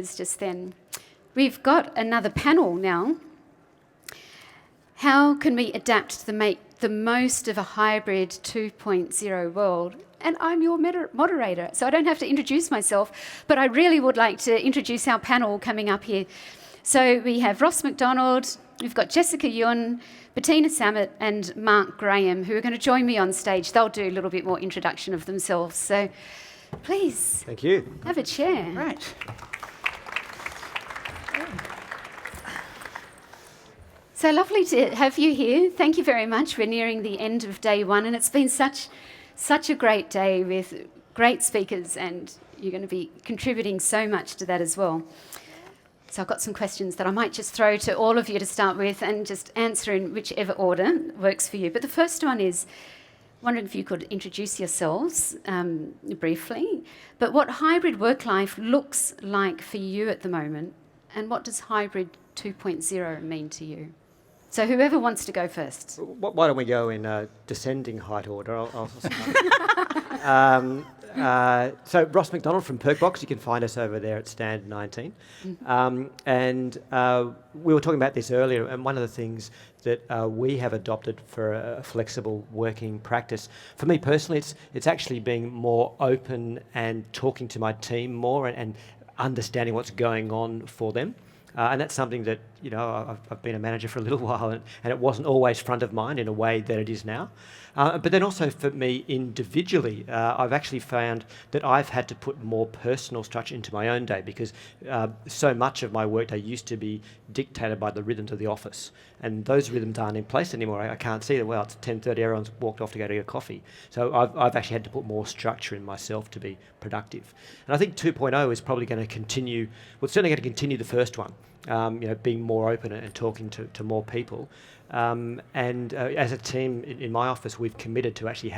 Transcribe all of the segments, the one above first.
speakers just then. We've got another panel now. How can we adapt to make the most of a hybrid 2.0 world? And I'm your moderator, so I don't have to introduce myself, but I really would like to introduce our panel coming up here. So we have Ross McDonald, we've got Jessica Yun, Bettina Sammut and Mark Graham, who are going to join me on stage. They'll do a little bit more introduction of themselves. So please. Thank you. Have a chair. Right. So lovely to have you here. Thank you very much. We're nearing the end of day one, and it's been such a great day with great speakers, and you're going to be contributing so much to that as well. So I've got some questions that I might just throw to all of you to start with and just answer in whichever order works for you. But the first one is, wondering if you could introduce yourselves briefly, but what hybrid work life looks like for you at the moment, and what does hybrid 2.0 mean to you? So whoever wants to go first. Why don't we go in descending height order? I'll start. So Ross McDonald from Perkbox, you can find us over there at stand 19. And we were talking about this earlier, and one of the things that we have adopted for a flexible working practice, for me personally, it's actually being more open and talking to my team more and understanding what's going on for them. And that's something that, you know, I've been a manager for a little while, and it wasn't always front of mind in a way that it is now. But then also for me individually, I've actually found that I've had to put more personal structure into my own day, because so much of my workday used to be dictated by the rhythms of the office. And those rhythms aren't in place anymore. I can't see that, well, it's 10:30, everyone's walked off to go to get coffee. So I've actually had to put more structure in myself to be productive. And I think 2.0 is probably going to continue, well, it's certainly going to continue the first one, you know, being more open and talking to more people. And as a team in my office, we've committed to actually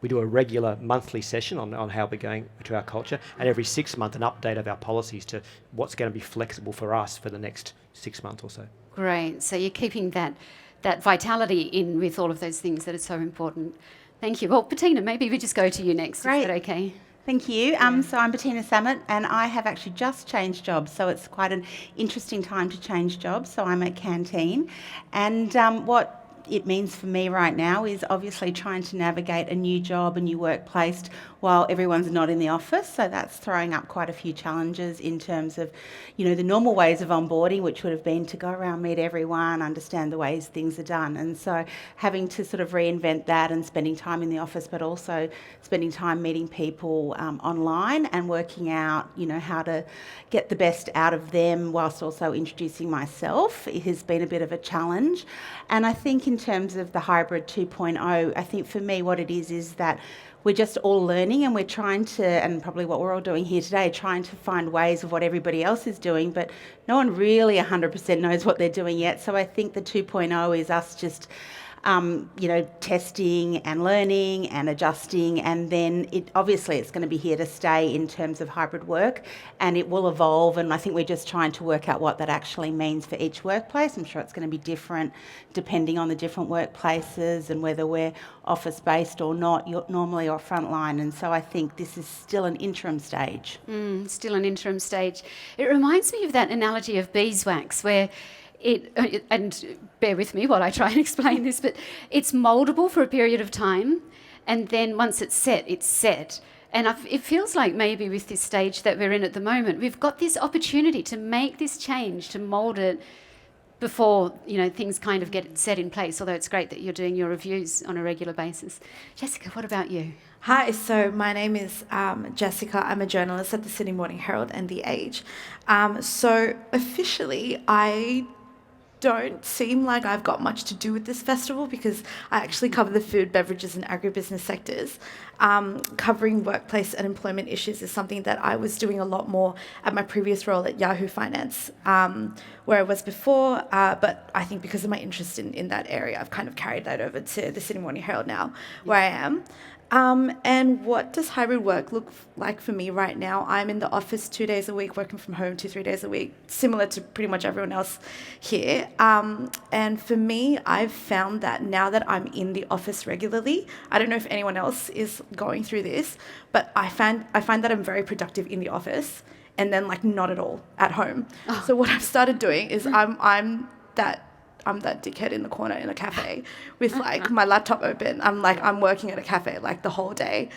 we do a regular monthly session on how we're going to our culture, and every 6 months an update of our policies to what's going to be flexible for us for the next 6 months or so. Great. So you're keeping that vitality in with all of those things that are so important. Thank you. Well, Bettina, maybe we just go to you next. Great. Is that okay? Thank you. So I'm Bettina Sammut, and I have actually just changed jobs, so it's quite an interesting time to change jobs. So I'm at Canteen, and what it means for me right now is obviously trying to navigate a new job, a new workplace, while everyone's not in the office. So that's throwing up quite a few challenges in terms of, you know, the normal ways of onboarding, which would have been to go around, meet everyone, understand the ways things are done. And so having to sort of reinvent that and spending time in the office, but also spending time meeting people online and working out, you know, how to get the best out of them whilst also introducing myself, it has been a bit of a challenge. And I think in terms of the hybrid 2.0, I think for me what it is that we're just all learning, and we're trying to, and probably what we're all doing here today, trying to find ways of what everybody else is doing, but no one really 100% knows what they're doing yet. So I think the 2.0 is us just testing and learning and adjusting, and then it's going to be here to stay in terms of hybrid work, and it will evolve, and I think we're just trying to work out what that actually means for each workplace. I'm sure it's going to be different depending on the different workplaces and whether we're office-based or not, normally or frontline, and so I think this is still an interim stage. Still an interim stage. It reminds me of that analogy of beeswax where and bear with me while I try and explain this, but it's mouldable for a period of time, and then once it's set. And it feels like maybe with this stage that we're in at the moment, we've got this opportunity to make this change, to mould it before, you know, things kind of get set in place, although it's great that you're doing your reviews on a regular basis. Jessica, what about you? Hi, so my name is Jessica. I'm a journalist at the Sydney Morning Herald and The Age. So officially, I don't seem like I've got much to do with this festival because I actually cover the food, beverages and agribusiness sectors. Covering workplace and employment issues is something that I was doing a lot more at my previous role at Yahoo Finance, where I was before, but I think because of my interest in that area, I've kind of carried that over to the Sydney Morning Herald now, where I am. And what does hybrid work look like for me right now? I'm in the office 2 days a week, working from home 2-3 days a week, similar to pretty much everyone else here. And for me, I've found that now that I'm in the office regularly, I don't know if anyone else is going through this, but I find that I'm very productive in the office. and then like not at all at home. So what I've started doing is I'm that dickhead in the corner in a cafe with like my laptop open. I'm working at a cafe like the whole day.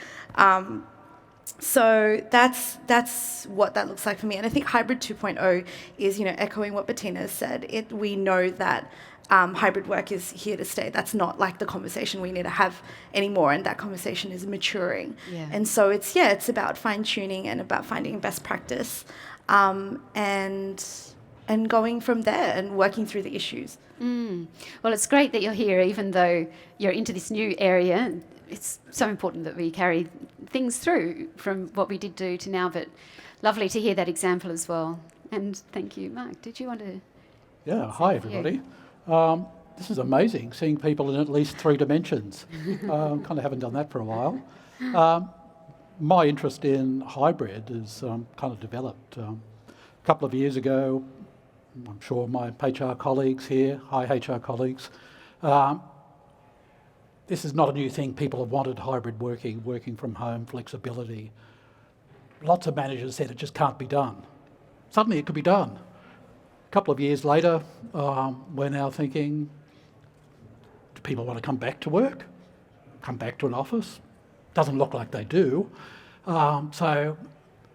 So that's what that looks like for me. And I think hybrid 2.0 is, echoing what Bettina has said. We know that hybrid work is here to stay. That's not like the conversation we need to have anymore, and that conversation is maturing. Yeah. And so it's about fine-tuning and about finding best practice, and going from there and working through the issues. Well, it's great that you're here, even though you're into this new area. It's so important that we carry things through from what we did do to now, but lovely to hear that example as well. And thank you. Mark, did you want to... Yeah, hi everybody. This is amazing, seeing people in at least 3 dimensions. Kind of haven't done that for a while. My interest in hybrid is kind of developed. A couple of years ago, I'm sure my HR colleagues here, hi HR colleagues, this is not a new thing. People have wanted hybrid working from home, flexibility. Lots of managers said it just can't be done. Suddenly it could be done. A couple of years later, we're now thinking, do people want to come back to work? Come back to an office? Doesn't look like they do. So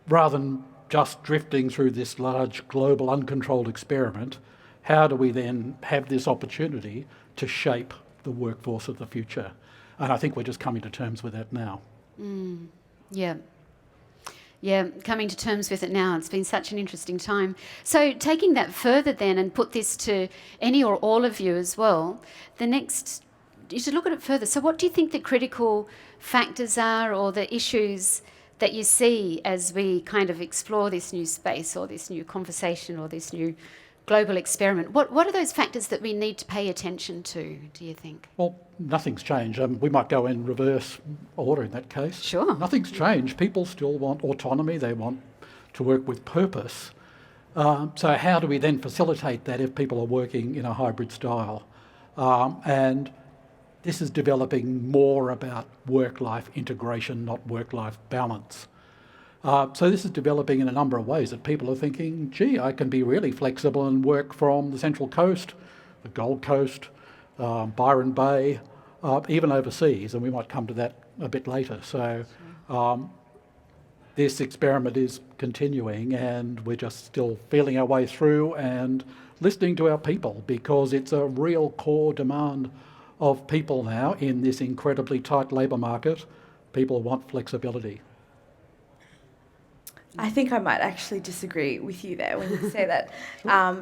rather than just drifting through this large global uncontrolled experiment, how do we then have this opportunity to shape the workforce of the future? And I think we're just coming to terms with that now. Yeah, coming to terms with it now. It's been such an interesting time. So taking that further then and put this to any or all of you as well, you should look at it further. So what do you think the critical factors are, or the issues that you see as we kind of explore this new space or this new conversation or this new global experiment? What are those factors that we need to pay attention to, do you think? Well, nothing's changed. We might go in reverse order in that case. Sure. Nothing's changed. People still want autonomy. They want to work with purpose. So how do we then facilitate that if people are working in a hybrid style? And this is developing more about work-life integration, not work-life balance. So this is developing in a number of ways that people are thinking, gee, I can be really flexible and work from the Central Coast, the Gold Coast, Byron Bay, even overseas, and we might come to that a bit later. So this experiment is continuing, and we're just still feeling our way through and listening to our people, because it's a real core demand of people now in this incredibly tight labour market. People want flexibility. I think I might actually disagree with you there when you say that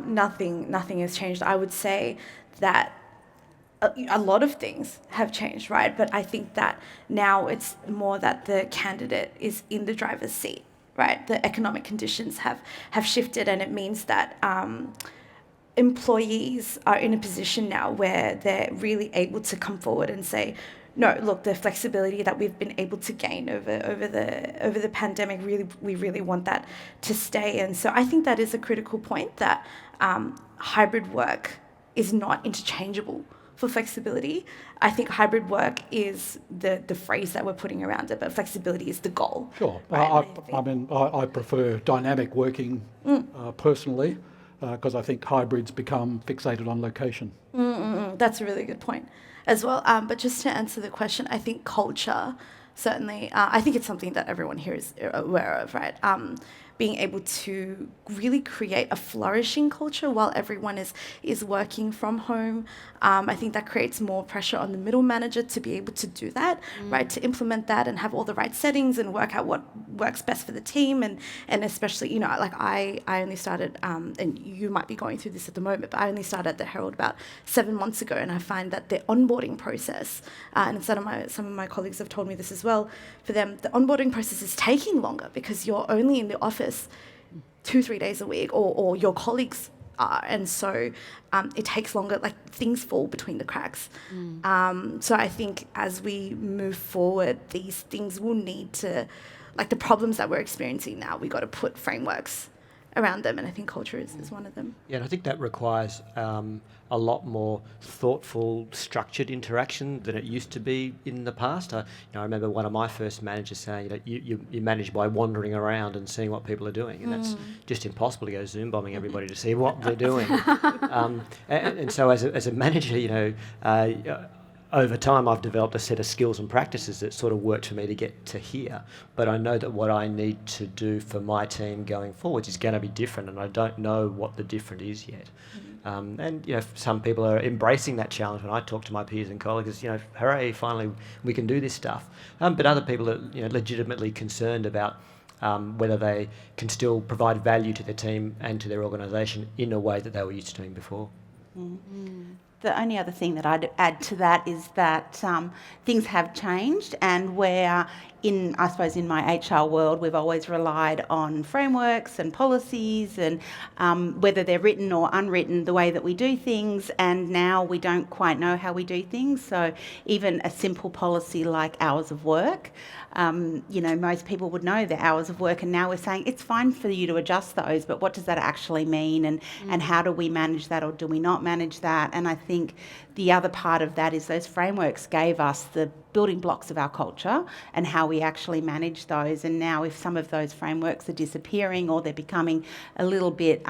nothing has changed. I would say that a lot of things have changed, right? But I think that now it's more that the candidate is in the driver's seat, right? The economic conditions have shifted, and it means that employees are in a position now where they're really able to come forward and say, no, look, the flexibility that we've been able to gain over the pandemic, we really want that to stay. And so I think that is a critical point, that hybrid work is not interchangeable for flexibility. I think hybrid work is the phrase that we're putting around it, but flexibility is the goal. Sure. Right? I prefer dynamic working personally, because I think hybrids become fixated on location. That's a really good point as well. But just to answer the question, I think culture, certainly, I think it's something that everyone here is aware of, right? Being able to really create a flourishing culture while everyone is working from home. I think that creates more pressure on the middle manager to be able to do that, right? To implement that and have all the right settings and work out what works best for the team. And especially, like I only started, and you might be going through this at the moment, but I only started at the Herald about 7 months ago, and I find that the onboarding process, and some of my colleagues have told me this as well, for them, the onboarding process is taking longer because you're only in the office 2-3 days a week, or your colleagues are, and so it takes longer, like things fall between the cracks. So I think as we move forward, these things will need to, like the problems that we're experiencing now, we got to put frameworks around them, and I think culture is one of them. Yeah, and I think that requires a lot more thoughtful, structured interaction than it used to be in the past. I remember one of my first managers saying, you manage by wandering around and seeing what people are doing, and that's just impossible to go Zoom bombing everybody to see what they're doing. And so as a manager, over time, I've developed a set of skills and practices that sort of worked for me to get to here. But I know that what I need to do for my team going forwards is going to be different, and I don't know what the different is yet. And some people are embracing that challenge. When I talk to my peers and colleagues, hooray, finally we can do this stuff. But other people are legitimately concerned about whether they can still provide value to their team and to their organisation in a way that they were used to doing before. The only other thing that I'd add to that is that things have changed, and where I suppose in my HR world, we've always relied on frameworks and policies and whether they're written or unwritten, the way that we do things, and now we don't quite know how we do things. So even a simple policy like hours of work, most people would know the hours of work, and now we're saying it's fine for you to adjust those, but what does that actually mean, and how do we manage that, or do we not manage that? And I think the other part of that is those frameworks gave us the building blocks of our culture and how we actually manage those. And now if some of those frameworks are disappearing or they're becoming a little bit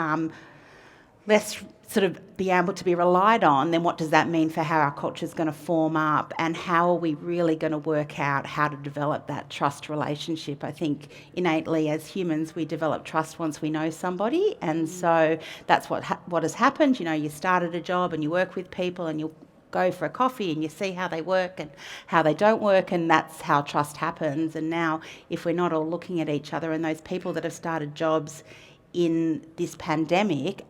less sort of be able to be relied on, then what does that mean for how our culture is going to form up, and how are we really going to work out how to develop that trust relationship? I think innately as humans we develop trust once we know somebody, and so that's what has happened. You started a job and you work with people and you go for a coffee and you see how they work and how they don't work, and that's how trust happens. And now if we're not all looking at each other, and those people that have started jobs in this pandemic,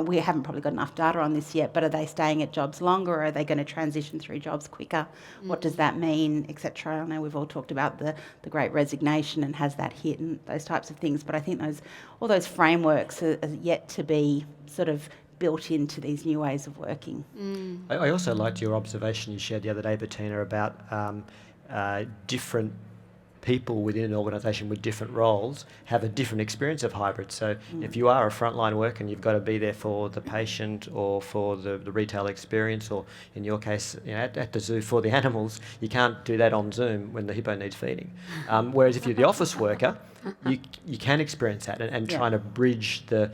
we haven't probably got enough data on this yet, but are they staying at jobs longer, or are they going to transition through jobs quicker? What does that mean, etc.? I know we've all talked about the great resignation and has that hit and those types of things, but I think all those frameworks are yet to be sort of built into these new ways of working. I also liked your observation you shared the other day, Bettina, about different people within an organisation with different roles have a different experience of hybrid. So if you are a frontline worker and you've got to be there for the patient or for the retail experience, or in your case at the zoo for the animals, you can't do that on Zoom when the hippo needs feeding. Whereas if you're the office worker, you can experience that, and trying to bridge the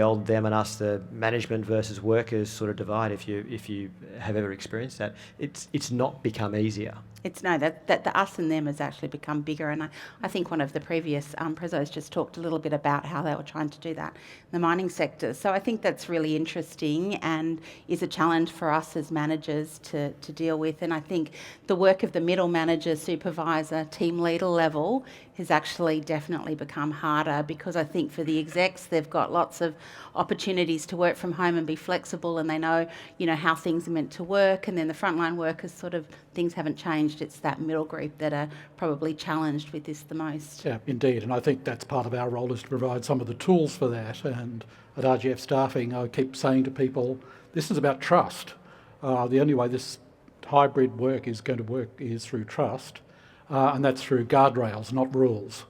old them and us, the management versus workers sort of divide. If you have ever experienced that, it's not become easier. It's that the us and them has actually become bigger, and I think one of the previous presos just talked a little bit about how they were trying to do that in the mining sector. So I think that's really interesting and is a challenge for us as managers to deal with. And I think the work of the middle manager, supervisor, team leader level has actually definitely become harder, because I think for the execs, they've got lots of opportunities to work from home and be flexible, and they know how things are meant to work. And then the frontline workers, sort of things haven't changed. It's that middle group that are probably challenged with this the most. Yeah, indeed, and I think that's part of our role, is to provide some of the tools for that. And at RGF Staffing, I keep saying to people, this is about trust. The only way this hybrid work is going to work is through trust, and that's through guardrails, not rules.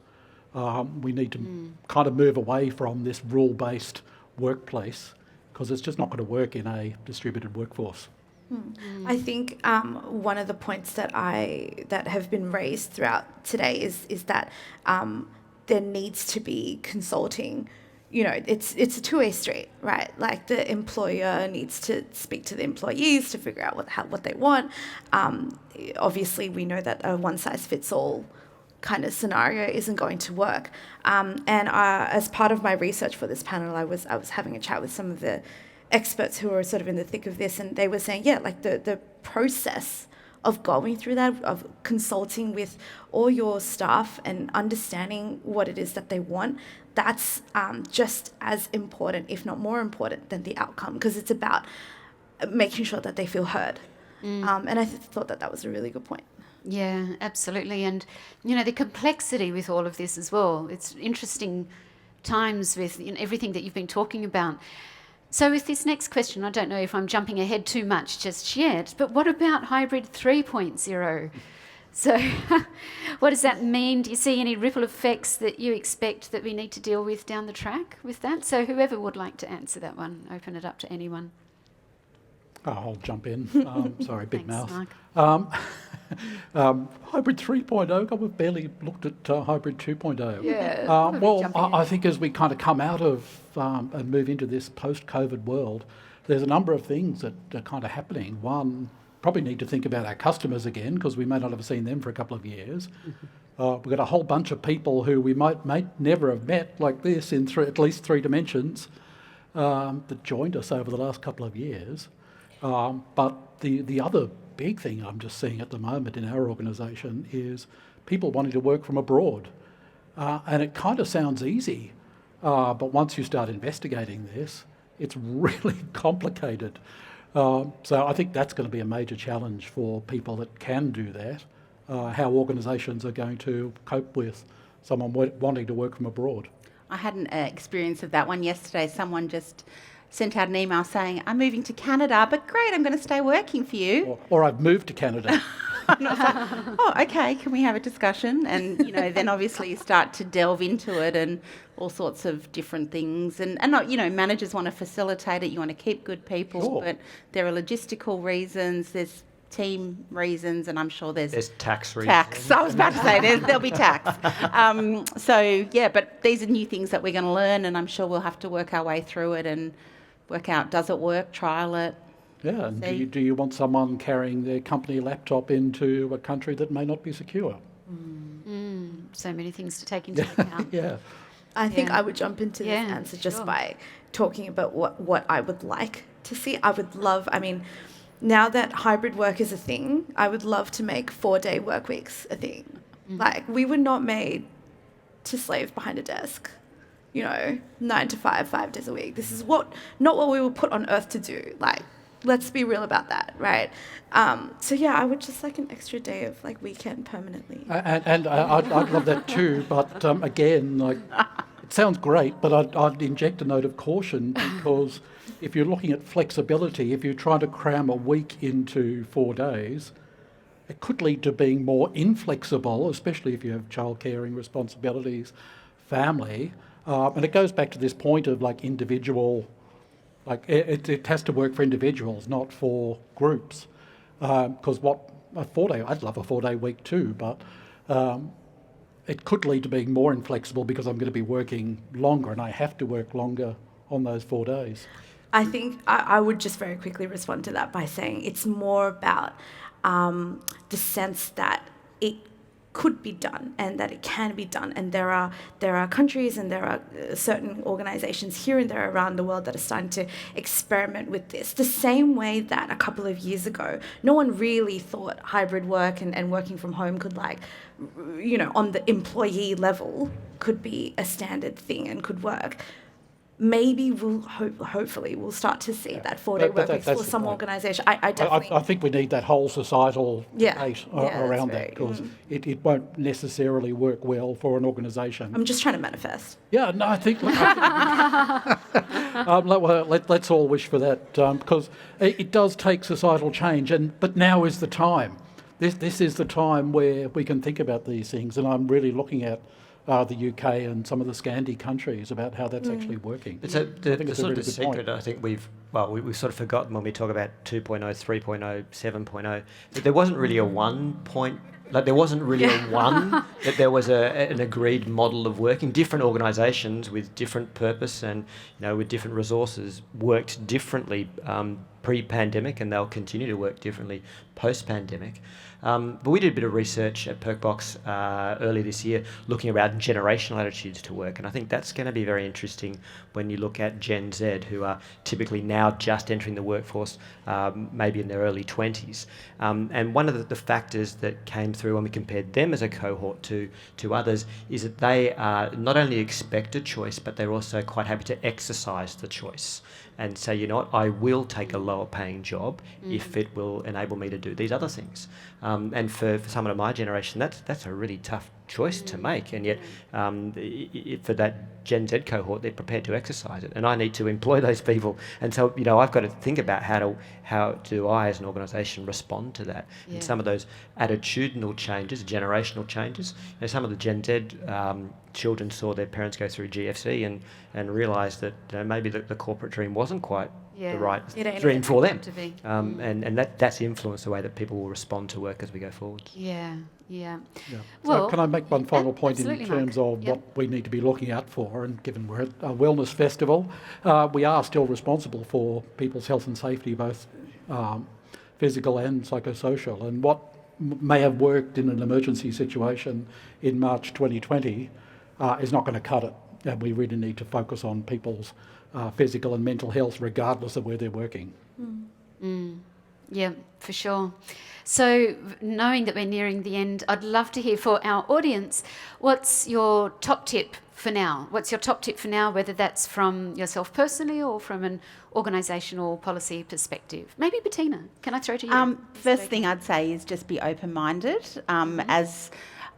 We need to kind of move away from this rule-based workplace, because it's just not going to work in a distributed workforce. I think one of the points that have been raised throughout today is that there needs to be consulting. It's a two-way street, right? Like the employer needs to speak to the employees to figure out what they want. Obviously, we know that a one-size-fits-all kind of scenario isn't going to work. And as part of my research for this panel, I was having a chat with some of the experts who are sort of in the thick of this, and they were saying, the process of going through that, of consulting with all your staff and understanding what it is that they want, that's just as important, if not more important, than the outcome, because it's about making sure that they feel heard. And I thought that was a really good point. Yeah, absolutely. And, the complexity with all of this as well. It's interesting times with everything that you've been talking about. So with this next question, I don't know if I'm jumping ahead too much just yet, but what about hybrid 3.0? So what does that mean? Do you see any ripple effects that you expect that we need to deal with down the track with that? So whoever would like to answer that one, open it up to anyone. I'll jump in. Sorry, big Thanks, mouth. Mark. Hybrid 3.0, God, we've barely looked at Hybrid 2.0. Yeah. Well, I think as we kind of come out of and move into this post-COVID world, there's a number of things that are kind of happening. One, probably need to think about our customers again, because we may not have seen them for a couple of years. We've got a whole bunch of people who we might never have met like this in at least 3 dimensions that joined us over the last couple of years. But the other big thing I'm just seeing at the moment in our organisation is people wanting to work from abroad. And it kind of sounds easy, but once you start investigating this, it's really complicated. So I think that's going to be a major challenge for people that can do that, how organisations are going to cope with someone wanting to work from abroad. I had an experience of that one yesterday. Someone just sent out an email saying, I'm moving to Canada, but great, I'm going to stay working for you. Or I've moved to Canada. And I was like, oh, okay, can we have a discussion? And, you know, then obviously you start to delve into it and all sorts of different things. And not, you know, managers want to facilitate it. You want to keep good people, Sure. but there are logistical reasons, there's team reasons, and I'm sure there's tax reasons. tax. I was about to say there'll be tax. So, yeah, but these are new things that we're going to learn, and I'm sure we'll have to work our way through it and work out, does it work, trial it. Yeah, and See? do you want someone carrying their company laptop into a country that may not be secure? So many things to take into account. Yeah. I think Yeah. I would jump into this Yeah, answer just sure. by talking about what I would like to see. I would love, I mean, now that hybrid work is a thing, I would love to make 4-day work weeks a thing. Like, we were not made to slave behind a desk, you know, 9 to 5, 5 days a week. This is not what we were put on earth to do. Like, let's be real about that, right? So yeah, I would just like an extra day of like weekend permanently. And I'd love that too, but again, like, it sounds great, but I'd inject a note of caution, because if you're looking at flexibility, if you're trying to cram a week into 4 days, it could lead to being more inflexible, especially if you have childcaring responsibilities, family, and it goes back to this point of like individual. Like it has to work for individuals, not for groups. Because I'd love a 4-day week too, but it could lead to being more inflexible because I'm going to be working longer and I have to work longer on those 4 days. I think I would just very quickly respond to that by saying it's more about the sense that it could be done and that it can be done, and there are countries and there are certain organizations here and there around the world that are starting to experiment with this, the same way that a couple of years ago no one really thought hybrid work and working from home could, like, you know, on the employee level could be a standard thing and could work. Maybe we'll hopefully we'll start to see that 4-day work weeks for some organisation. I definitely. I think we need that whole societal debate around that, very- because it won't necessarily work well for an organisation. I'm just trying to manifest. Yeah, no, I think. Let's all wish for that, because it does take societal change, but now is the time. This is the time where we can think about these things, and I'm really looking at the UK and some of the Scandi countries about how that's actually working. It's the it's a sort really of good secret. point. I think we've sort of forgotten when we talk about 2.0, 3.0, 7.0, that there wasn't really a 1 point. Like, there wasn't really a one, that there was an agreed model of working. Different organisations with different purpose and, you know, with different resources worked differently pre-pandemic, and they'll continue to work differently post-pandemic. But we did a bit of research at Perkbox earlier this year looking around generational attitudes to work, and I think that's going to be very interesting when you look at Gen Z, who are typically now just entering the workforce, maybe in their early 20s. And one of the factors that came through when we compared them as a cohort to others is that they not only expect a choice, but they're also quite happy to exercise the choice and say, you know what, I will take a lower paying job if it will enable me to do these other things. And for someone of my generation, that's a really tough choice to make, and yet for that Gen Z cohort, they're prepared to exercise it, and I need to employ those people. And so, I've got to think about how do I, as an organisation, respond to that. Yeah. And some of those attitudinal changes, generational changes. Some of the Gen Z children saw their parents go through GFC and realised that maybe the corporate dream wasn't quite the right dream for them. And that's influenced the way that people will respond to work as we go forward. Yeah. So can I make one final point in terms Mark. of what we need to be looking out for? And given we're at a wellness festival, we are still responsible for people's health and safety, both physical and psychosocial. And what may have worked in an emergency situation in March 2020 is not going to cut it. And we really need to focus on people's physical and mental health, regardless of where they're working. Yeah, for sure. So, knowing that we're nearing the end, I'd love to hear for our audience, what's your top tip for now? What's your top tip for now, whether that's from yourself personally or from an organisational policy perspective? Maybe Bettina, can I throw to you? First thing I'd say is just be open-minded. As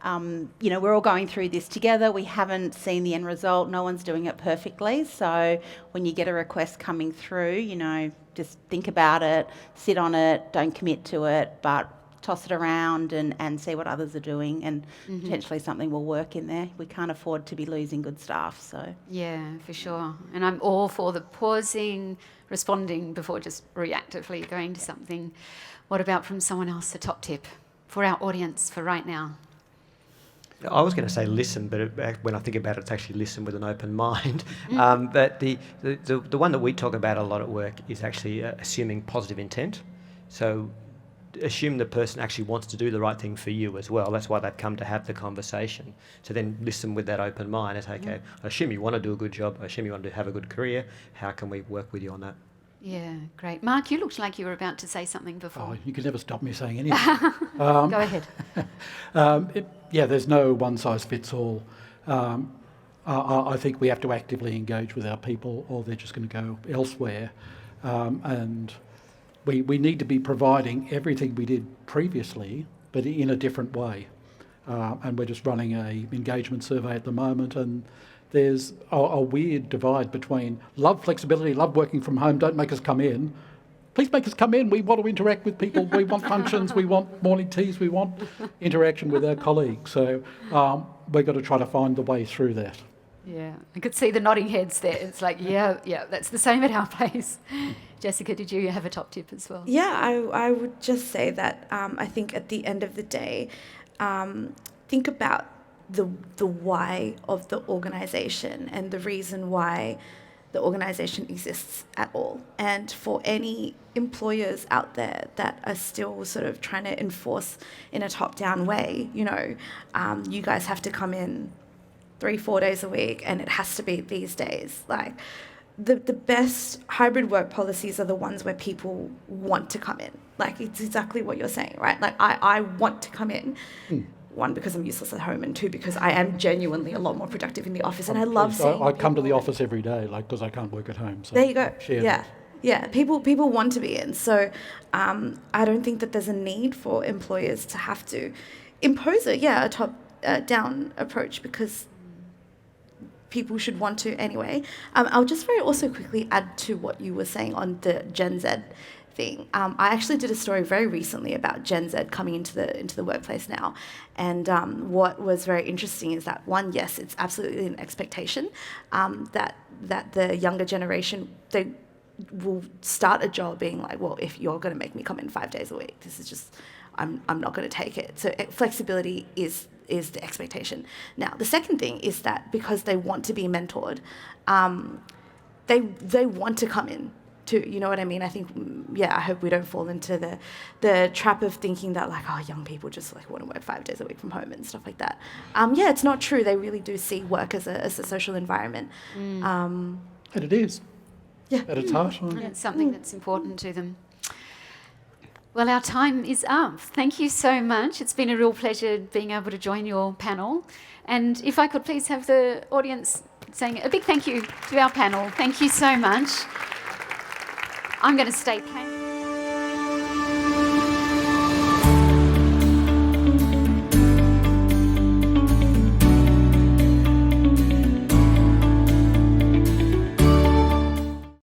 we're all going through this together. We haven't seen the end result. No one's doing it perfectly. So when you get a request coming through, just think about it, sit on it, don't commit to it, but toss it around and see what others are doing, and potentially something will work in there. We can't afford to be losing good staff. So yeah, for sure. And I'm all for the pausing, responding before just reactively going to something. What about from someone else, a top tip for our audience for right now? I was going to say listen, but when I think about it, it's actually listen with an open mind. But the one that we talk about a lot at work is actually assuming positive intent. So assume the person actually wants to do the right thing for you as well. That's why they've come to have the conversation. So then listen with that open mind and say, okay, I assume you want to do a good job. I assume you want to have a good career. How can we work with you on that? Yeah, great. Mark, you looked like you were about to say something before. Oh, you can never stop me saying anything. Go ahead. There's no one-size-fits-all. I think we have to actively engage with our people, or they're just going to go elsewhere. And we need to be providing everything we did previously, but in a different way. And we're just running a engagement survey at the moment, and there's a weird divide between love flexibility, love working from home, don't make us come in. Please make us come in. We want to interact with people. We want functions. We want morning teas. We want interaction with our colleagues. So we've got to try to find the way through that. Yeah, I could see the nodding heads there. It's like, yeah, that's the same at our place. Jessica, did you have a top tip as well? Yeah, I would just say that I think at the end of the day, think about the why of the organisation and the reason why the organisation exists at all. And for any employers out there that are still sort of trying to enforce in a top-down way, you guys have to come in 3-4 days a week and it has to be these days. Like, the best hybrid work policies are the ones where people want to come in. Like, it's exactly what you're saying, right? Like, I want to come in. One, because I'm useless at home, and two, because I am genuinely a lot more productive in the office, and I love seeing I come to the office every day, because I can't work at home. So there you go. Yeah. People want to be in. So I don't think that there's a need for employers to have to impose a top-down approach, because people should want to anyway. I'll just very also quickly add to what you were saying on the Gen Z thing. I actually did a story very recently about Gen Z coming into the workplace now, and what was very interesting is that, one, yes, it's absolutely an expectation that the younger generation, they will start a job being like, well, if you're going to make me come in 5 days a week, this is just, I'm not going to take it. So flexibility is the expectation. Now, the second thing is that because they want to be mentored, they want to come in. You know what I mean? I think, I hope we don't fall into the trap of thinking that, like, young people just like want to work 5 days a week from home and stuff like that. It's not true. They really do see work as a social environment. And it is. Yeah. At its heart. And it's something that's important to them. Well, our time is up. Thank you so much. It's been a real pleasure being able to join your panel. And if I could please have the audience saying a big thank you to our panel. Thank you so much. I'm going to stay.